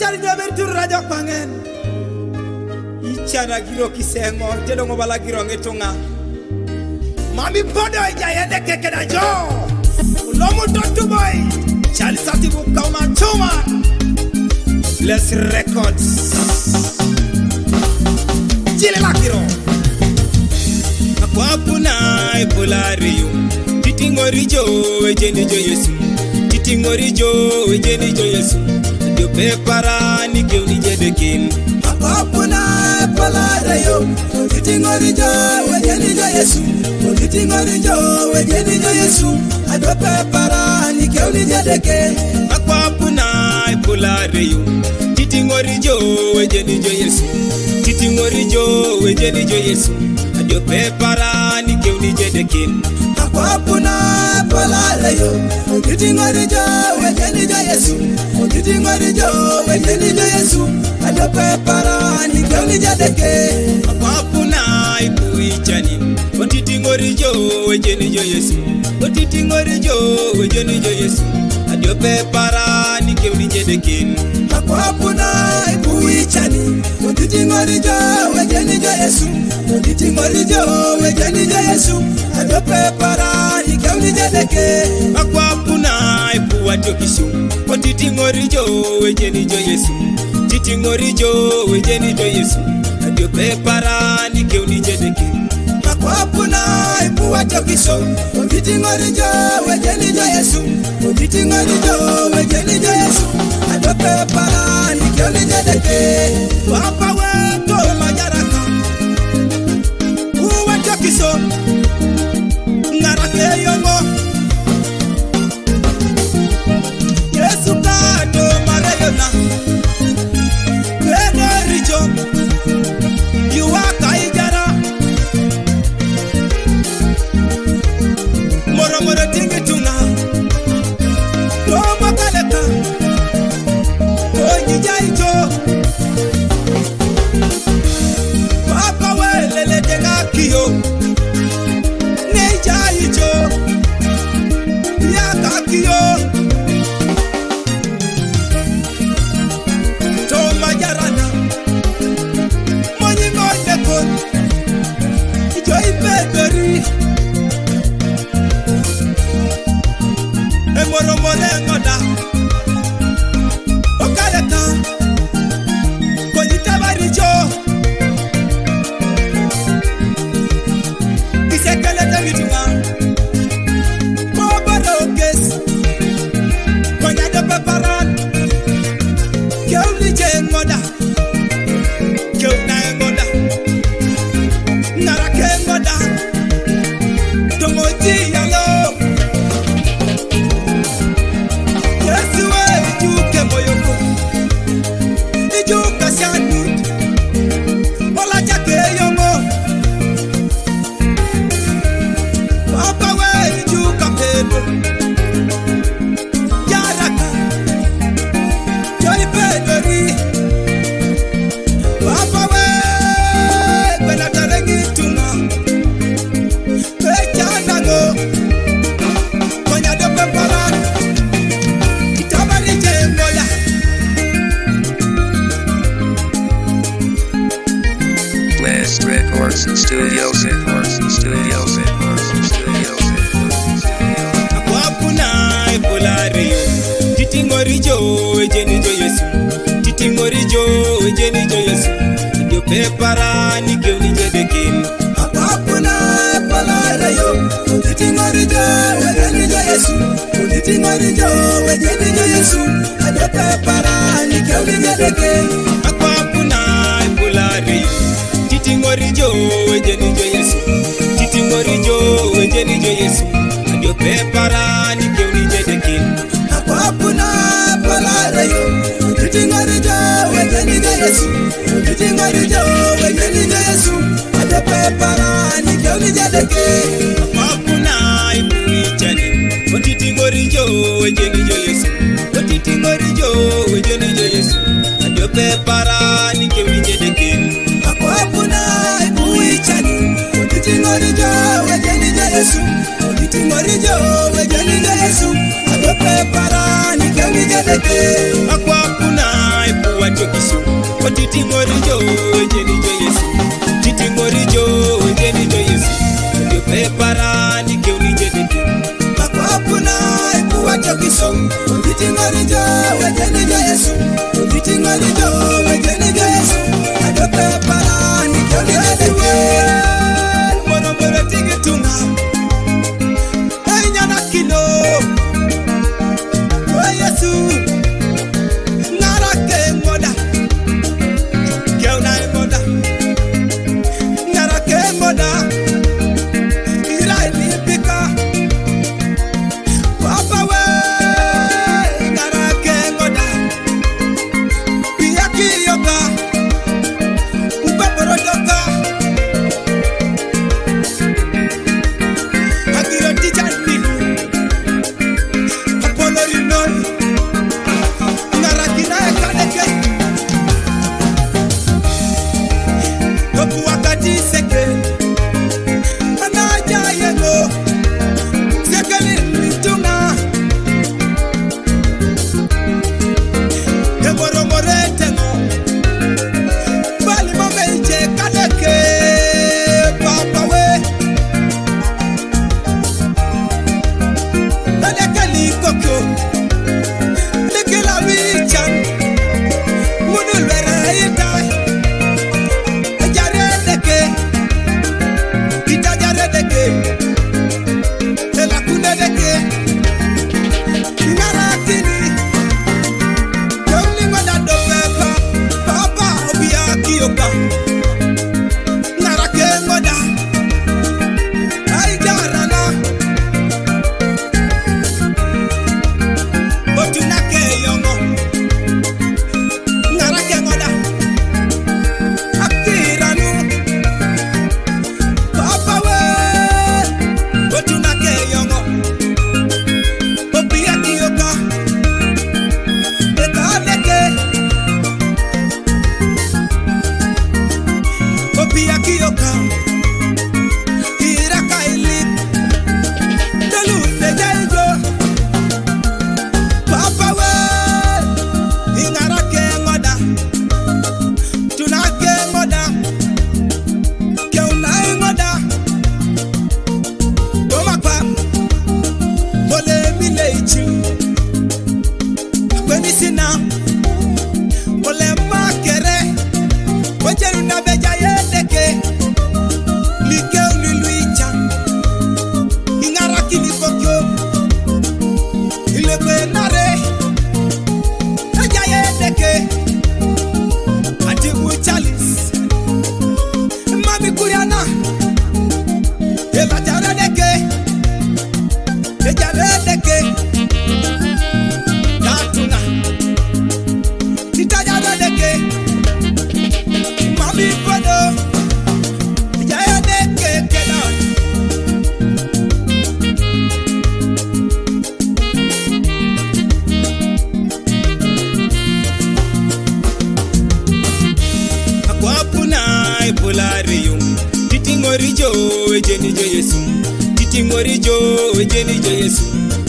Jar nyaber tur raja pangen. Ichana giro kisengo jedongo bala giro ngetunga. Mami podo ijayende keke na jo. Ulomu totu boy. Chali sati buka umachuma. Bless Records. Chile la giro. Akwapuna ipolariyo. Titingorijo ejenijo Yesu. Titingorijo ejenijo Yesu. Dio pepara ni keu ni jedekin. Akwapuna ipolariyo. Titingorijo ejenijo Yesu. Titingorijo ejenijo Yesu. Dio pepara ni keu ni jedekin. Akwapuna ipolariyo. Titingorijo ejenijo Yesu. Titingorijo ejenijo Yesu. Dio pepara ni keu ni jedekin. Akwapuna ipolariyo. Titingorijo ejenijo Yesu. Titingorijo ejenijo Yesu. Dio pepara ni keu ni jedekin. Akwapuna ipuichani. Titingorijo ejenijo Yesu. Titingorijo ejenijo Yesu. Dio pepara ni keu ni jedekin. Akwapuna ipuichani. Titingorijo ejenijo Yesu. Titingorijo ejenijo Yesu. Dio pepara ni keu ni jedekin. Akwapuna ipuatokishu. Titingorijo ejenijo Yesu. Titingorijo ejenijo Yesu. Dio pepara ni keu ni jedekin. Akwapuna ipuatokishu. Titingorijo ejenijo Yesu. Titingorijo ejenijo Yesu. Dio pepara ni keu ni jedekin. Papa weto majaraka. Uwatokiso. Ngarake yongo. Yesu kato marayona. Kwene rijo. Yuwaka ijara. Moro moro tingi tunga. Tomo kaleka. Oji jaicho. Papa welele denga kiyo. Neja icho. Yaka kiyo. Toma jarana. Monyi ngonde kon. Ijo ipedori. Emoro mole ngoda. Okaleka. Konyi tabaricho. Kisekele tamitunga. Mobarokes. Konya de peparan. Keuli jengoda. Keuna ngoda. Narake ngoda. Tomoji yalo. Yesu we ijuke moyoko. Ijuka shanut. Ola jake yongo. Papa we ijuka pedo. Yaraka. Joy pedori. Papa we bela tarengi tunga. Pechanago. Konya de peparan. Itabari jengola. Blast Records and Studios. Akwapuna ipolariyo. Titingorijo ejenijo Yesu. Titingorijo ejenijo Yesu. Dio pepara ni keu ni jedekin. Akwapuna ipolariyo. Titingorijo ejenijo Yesu. Titingorijo ejenijo Yesu. Dio pepara ni keu ni jedekin. Akwapuna ipolariyo. Titingorijo ejenijo Yesu. Titingorijo ejenijo Yesu. Dio pepara ni keu ni jedekin. Akwapuna ipolariyo. Titingorijo ejenijo Yesu. Titingorijo ejenijo Yesu. Dio pepara ni keu ni jedekin. Akwapuna ipuichani. Titingorijo ejenijo Yesu. Titingorijo ejenijo Yesu. Dio pepara ni keu ni jedekin. Akwapuna ipuichani. Titingorijo ejenijo Yesu. Titingorijo ejenijo Yesu. Dio pepara ni keu ni jedekin. Akwapuna titingorijo wejenijo Yesu, titingorijo wejenijo Yesu, ndio prepara nikeunije deke. Makwapuna ikuwacho kisom, titingorijo wejenijo Yesu, titingorijo wejenijo Yesu, ndio prepara nikeunije deke. Moro moro tigitunga, nyana kilo, oh Yesu. Titingorijo wejenijo Yesu, titingorijo wejenijo Yesu,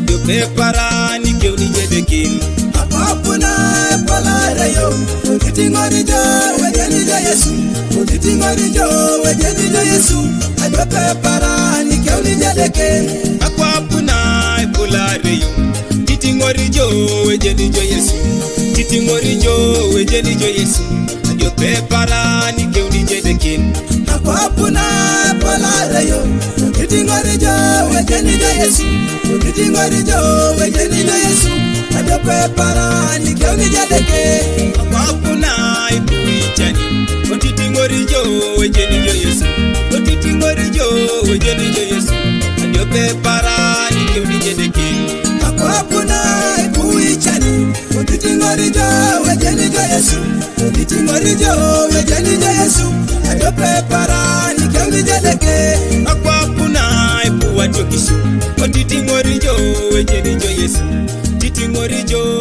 ndio prepara nikeunije deke. Makwapuna ipolareyo, titingorijo wejenijo Yesu, titingorijo wejenijo Yesu, ndio prepara nikeunije deke. Makwapuna ipolareyo, titingorijo wejenijo Yesu, titingorijo wejenijo Yesu, ndio prepara nikeunije deke. Makwapuna ipolareyo, titingorijo wejenijo Yesu, titingorijo wejenijo Yesu, ndio prepara nikeunije deke. Makwapuna ipuichani, titingorijo wejenijo Yesu, titingorijo wejenijo Yesu, ndio prepara nikeunije deke. Makwapuna ipuichani, titingorijo wejenijo Yesu, titingorijo wejenijo Yesu, ndio prepara nikeunije deke. Makwapuna ipuachokisho, titingorijo wejenijo Yesu, titingorijo